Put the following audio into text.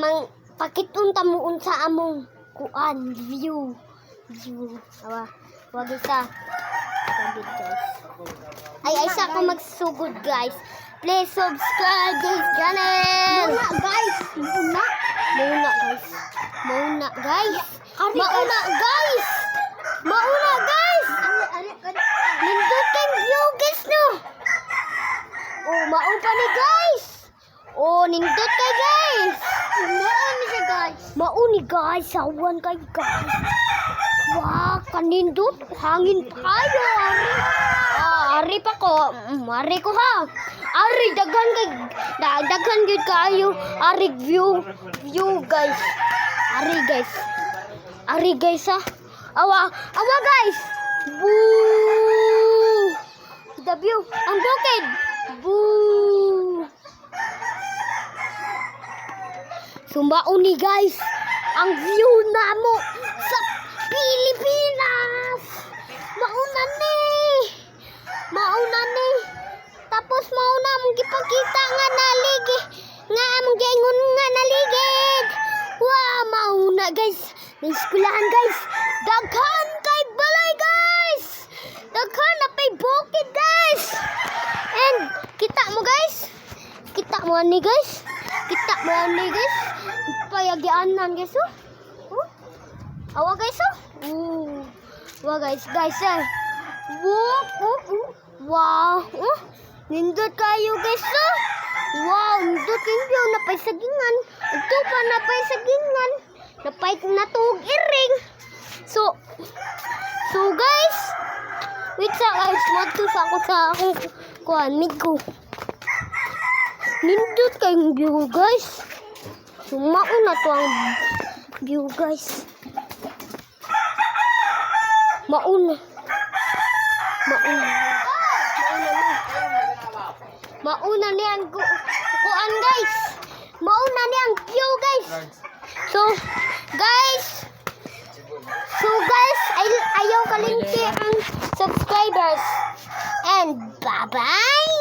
mang pakitunta mo unsa among kuan view. Awa, wag isa. Sabid guys. Ay sa ko magsugod guys. Please subscribe this channel. Muna guys. Mauna guys. Nindutang view guys no. Oh, mao pa ni guys. Oh, nindot kay guys. Mao ni guys. Sawan kay guys. Wah, kanindot. Hangin tayo. Ari pa ko. Ari ko ha. Ari, daghan gud kayo. Ari view guys. Ari guys ha. Awa guys. Boo! The view. Ang bukid. Boo! Sumbaon ni guys. Ang view namo sa Pilipinas. Mauna ni. Tapos mauna mong gipakita nga naligid. Nga mong giingon nga naligid. Wow, mauna guys. May eskwelahan guys. Daghan kay balay guys. Daghan na pay bukid guys. And kita mo guys. Payagianan guys oh. Awa guys oh. Wow guys. Wow. Nindot kayo guys oh. Wow, nindot kayo napay sagingan. Ito pa napay sagingan. Napay natug iring. So guys. Wait sa guys, magtus ako sa akong kuanig ko. Nindot kayong view guys. Sumauna to ang view guys. Mauna ni ang kuan guys. Mauna ni ang view guys. So guys, ayaw kalimti ang subscribers. And bye-bye.